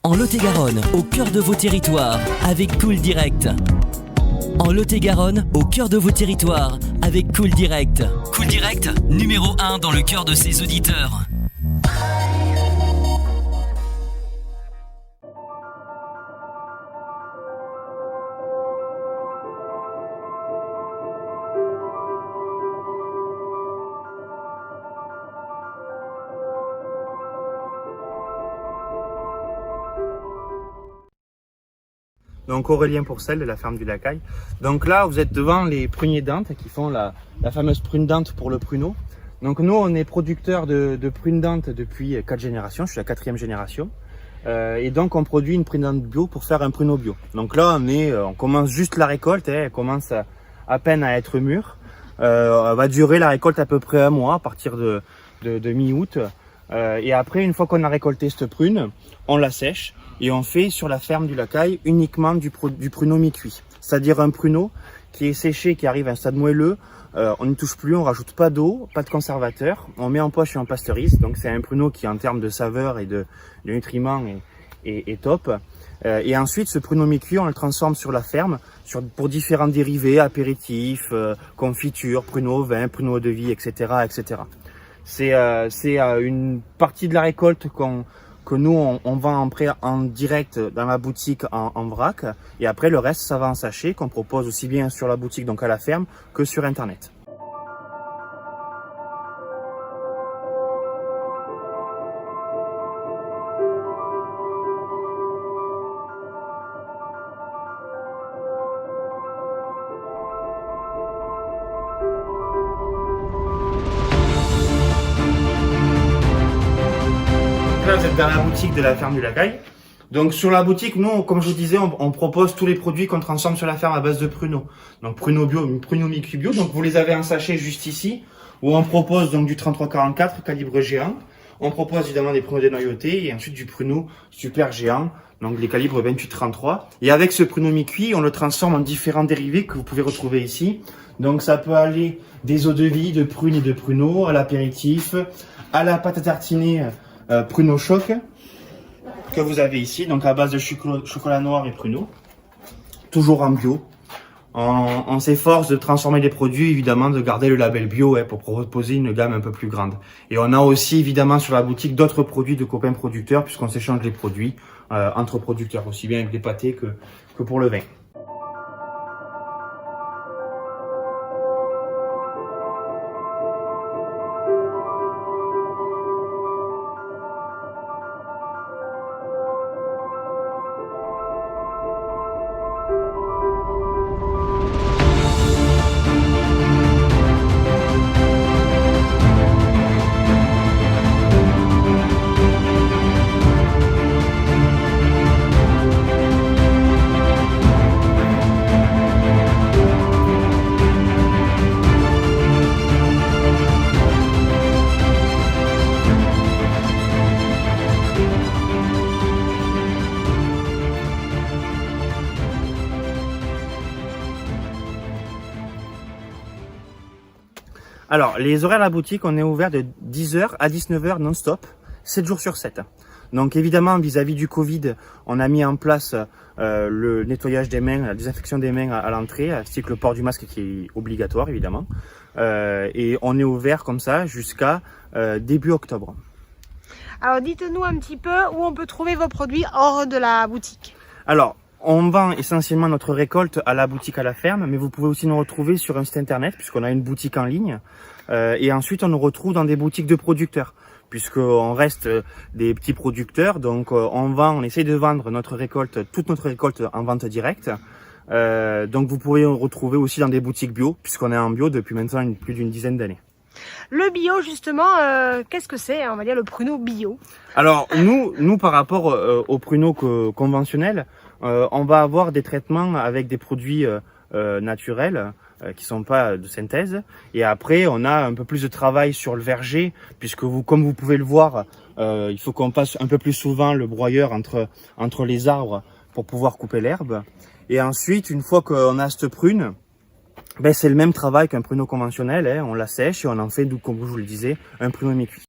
En Lot-et-Garonne, au cœur de vos territoires, avec Cool Direct. En Lot-et-Garonne, au cœur de vos territoires, avec Cool Direct. Cool Direct, numéro 1 dans le cœur de ses auditeurs. Donc Aurélien Pourcel de la ferme du Lacaille. Donc là, vous êtes devant les pruniers dentes qui font la fameuse prune dente pour le pruneau. Donc nous, on est producteur de prune dente depuis 4 générations. Je suis la 4e génération. Et donc on produit une prune dente bio pour faire un pruneau bio. Donc là, on commence juste la récolte. Elle commence à peine à être mûre. Elle va durer la récolte à peu près un mois à partir de mi-août. Et après, une fois qu'on a récolté cette prune, on la sèche et on fait sur la ferme du Lacaille uniquement du pruneau mi-cuit. C'est-à-dire un pruneau qui est séché, qui arrive à un stade moelleux. On n'y touche plus, on rajoute pas d'eau, pas de conservateur. On met en poche et on pasteurise. Donc c'est un pruneau qui en termes de saveur et de nutriments est top. Et ensuite, ce pruneau mi-cuit, on le transforme sur la ferme pour différents dérivés, apéritifs, confitures, pruneau, vin, pruneau de vie, etc., etc. C'est une partie de la récolte que nous on vend en direct dans la boutique en vrac, et après le reste ça va en sachet qu'on propose aussi bien sur la boutique, donc à la ferme, que sur internet. Là, vous êtes dans la boutique de la ferme du Lacaille. Donc sur la boutique, nous, comme je vous disais, on propose tous les produits qu'on transforme sur la ferme à base de pruneaux. Donc pruneaux bio, pruneaux mi-cuit bio. Donc vous les avez en sachet juste ici, où on propose donc du 33-44 calibre géant. On propose évidemment des pruneaux dénoyautés et ensuite du pruneau super géant, donc les calibres 28-33. Et avec ce pruneau mi-cuit, on le transforme en différents dérivés que vous pouvez retrouver ici. Donc ça peut aller des eaux de vie, de prunes et de pruneaux, à l'apéritif, à la pâte à tartiner pruneau choc que vous avez ici, donc à base de chocolat noir et pruneau, toujours en bio. On s'efforce de transformer les produits, évidemment, de garder le label bio pour proposer une gamme un peu plus grande. Et on a aussi évidemment sur la boutique d'autres produits de copains producteurs, puisqu'on s'échange les produits entre producteurs, aussi bien avec des pâtés que pour le vin. Alors, les horaires à la boutique, on est ouvert de 10h à 19h non-stop, 7 jours sur 7. Donc évidemment, vis-à-vis du Covid, on a mis en place le nettoyage des mains, la désinfection des mains à l'entrée, ainsi que le port du masque qui est obligatoire évidemment. Et on est ouvert comme ça jusqu'à début octobre. Alors dites-nous un petit peu où on peut trouver vos produits hors de la boutique. Alors, on vend essentiellement notre récolte à la boutique à la ferme, mais vous pouvez aussi nous retrouver sur un site internet, puisqu'on a une boutique en ligne. Et ensuite, on nous retrouve dans des boutiques de producteurs, puisqu'on reste des petits producteurs. Donc, on essaie de vendre notre récolte, toute notre récolte en vente directe. Donc, vous pouvez nous retrouver aussi dans des boutiques bio, puisqu'on est en bio depuis maintenant plus d'une dizaine d'années. Le bio, justement, qu'est-ce que c'est, on va dire, le pruneau bio? Alors, nous par rapport aux pruneaux conventionnels, on va avoir des traitements avec des produits naturels qui sont pas de synthèse. Et après, on a un peu plus de travail sur le verger, puisque comme vous pouvez le voir, il faut qu'on passe un peu plus souvent le broyeur entre les arbres pour pouvoir couper l'herbe. Et ensuite, une fois qu'on a cette prune, c'est le même travail qu'un pruneau conventionnel, on la sèche et on en fait, comme je vous le disais, un pruneau mi-cuit.